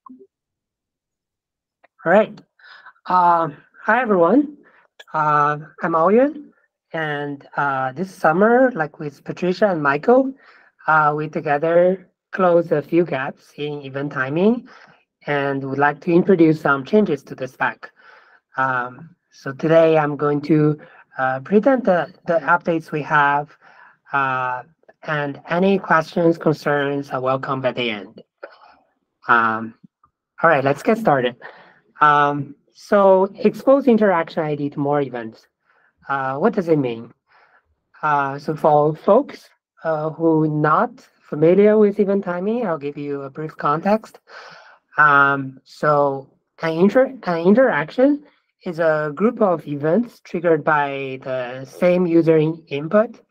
All right. Hi, everyone. I'm Aoyun, and this summer, like with Patricia and Michael, we together closed a few gaps in event timing, and would like to introduce some changes to the spec. So today, I'm going to present the updates we have, uh, and any questions, concerns are welcome at the end. Um, all right, let's get started. So expose interaction ID to more events. What does it mean? So for folks who not familiar with event timing, I'll give you a brief context. So an interaction is a group of events triggered by the same user input,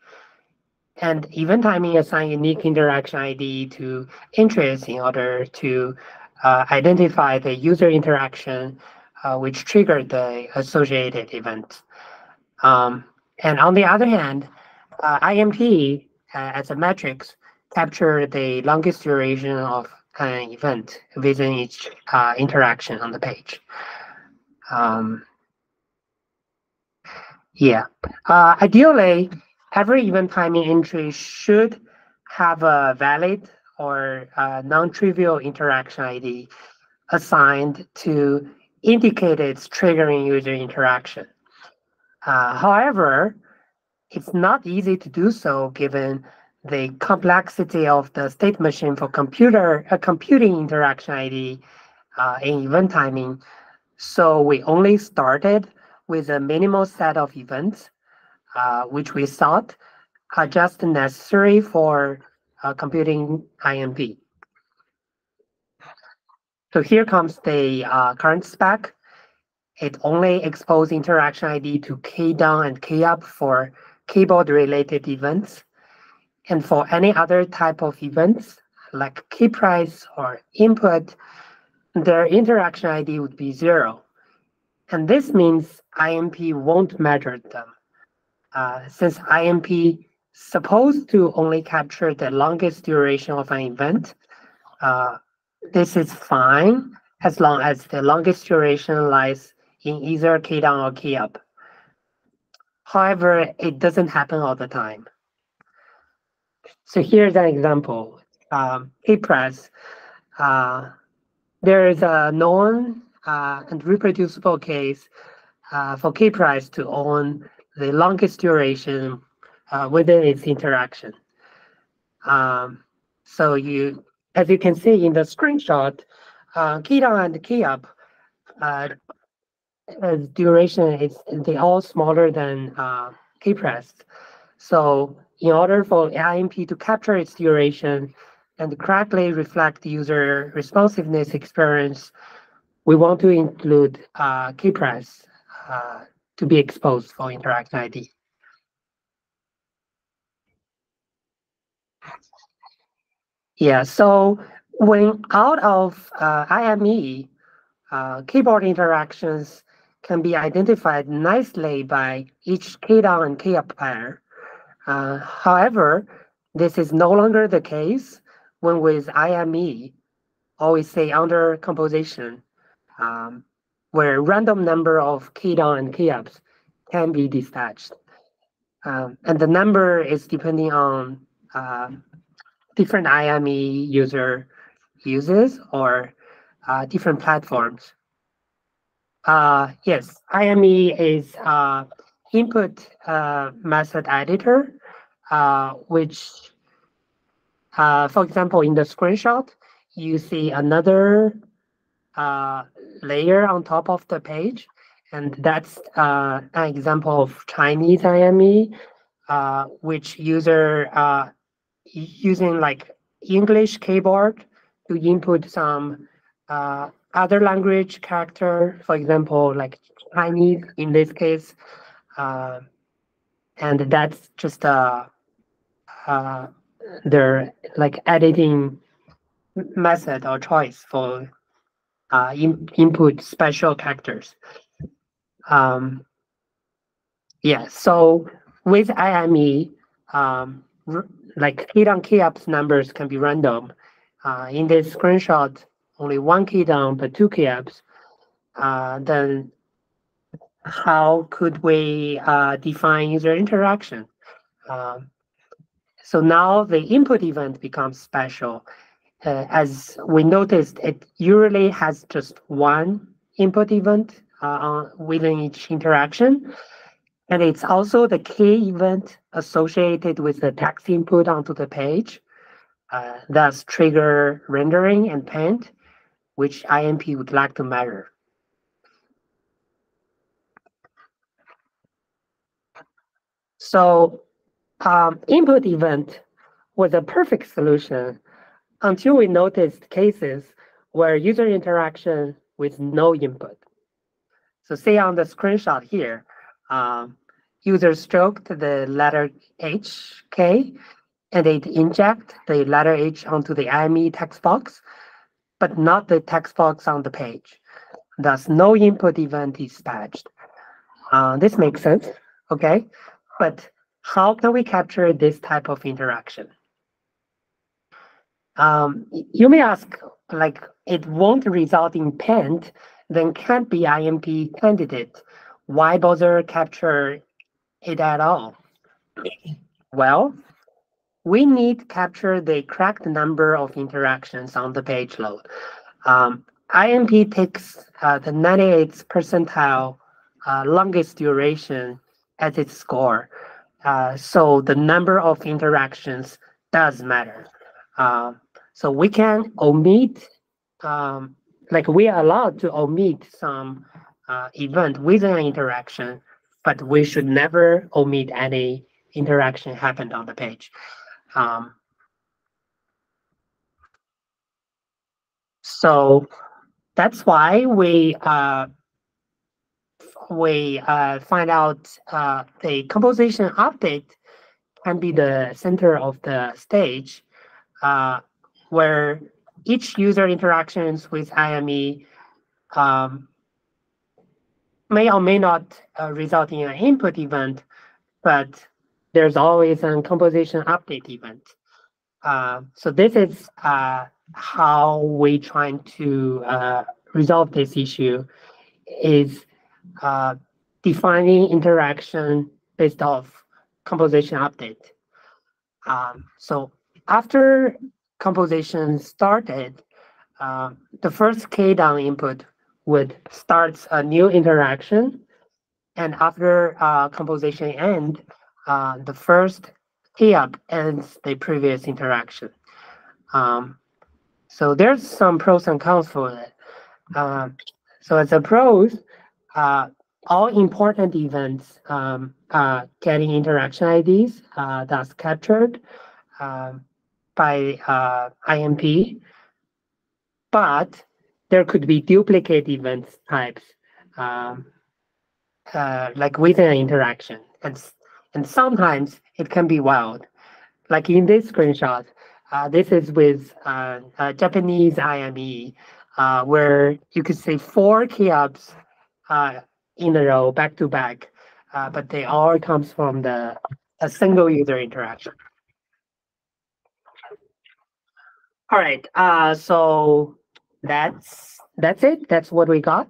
and event timing assign unique interaction ID to interest in order to identify the user interaction which triggered the associated event. And on the other hand, IMP as a metrics capture the longest duration of an event within each interaction on the page. Ideally, every event timing entry should have a valid or non-trivial interaction ID assigned to indicate its triggering user interaction. However, it's not easy to do so given the complexity of the state machine for computing interaction ID in event timing. So we only started with a minimal set of events, which we thought are just necessary for computing IMP. So here comes the current spec. It only exposes interaction ID to key down and key up for keyboard-related events. And for any other type of events, like key price or input, their interaction ID would be 0. And this means IMP won't measure them. Since IMP supposed to only capture the longest duration of an event, this is fine as long as the longest duration lies in either key down or key up. However, it doesn't happen all the time. So here's an example. Key press. There is a known and reproducible case for key price to own the longest duration within its interaction. So as you can see in the screenshot, key down and key up duration they all smaller than key press. So in order for IMP to capture its duration and correctly reflect the user responsiveness experience, we want to include key press to be exposed for interaction ID. Yeah, so when out of IME, keyboard interactions can be identified nicely by each key down and key up pair. However, this is no longer the case when with IME, always say under composition, where random number of key down and key ups can be dispatched. And the number is depending on different IME user uses or different platforms. Yes, IME is input method editor, which, for example, in the screenshot, you see another layer on top of the page, and that's an example of Chinese IME, which user using like English keyboard to input some other language character, for example, like Chinese in this case, and that's just their like editing method or choice for input special characters. Yeah, so with IME, like key down key ups numbers can be random. In this screenshot, only one key down but two key ups, then how could we define user interaction? Um, so now the input event becomes special. As we noticed, it usually has just one input event within each interaction. And it's also the key event associated with the text input onto the page. Thus trigger rendering and paint, which IMP would like to measure. So input event was a perfect solution until we noticed cases where user interaction with no input. So say on the screenshot here, user stroked the letter H, K, and it inject the letter H onto the IME text box, but not the text box on the page. Thus, no input event is dispatched. This makes sense, okay? But how can we capture this type of interaction? You may ask, like, it won't result in paint, then can't be IMP candidate. Why bother capture it at all? Well, we need capture the correct number of interactions on the page load. IMP takes the 98th percentile longest duration as its score. So the number of interactions does matter. So we can omit, like we are allowed to omit some event within an interaction, but we should never omit any interaction happened on the page. So that's why we find out the composition update can be the center of the stage, where each user interactions with IME may or may not result in an input event, but there's always a composition update event. So this is how we trying to resolve this issue, is defining interaction based off composition update. So after composition started, the first K down input would start a new interaction, and after composition end, the first K up ends the previous interaction. So there's some pros and cons for it. So as a pros, all important events getting interaction IDs that's captured by IMP, but there could be duplicate events types like within an interaction, and sometimes it can be wild. Like in this screenshot, this is with Japanese IME, where you could say 4 key ups in a row, back to back, but they all comes from a single user interaction. All right, so that's it. That's what we got.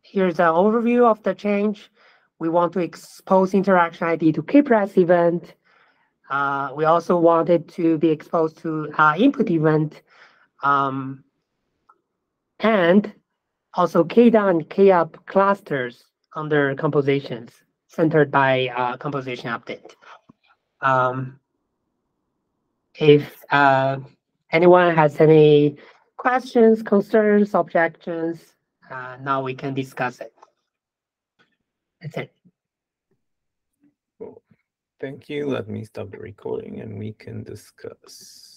Here's an overview of the change. We want to expose interaction ID to keypress event. We also wanted to be exposed to input event, and also K down and K up clusters under compositions centered by composition update. If anyone has any questions, concerns, objections, now we can discuss it. That's it. Cool. Thank you. Let me stop the recording and we can discuss.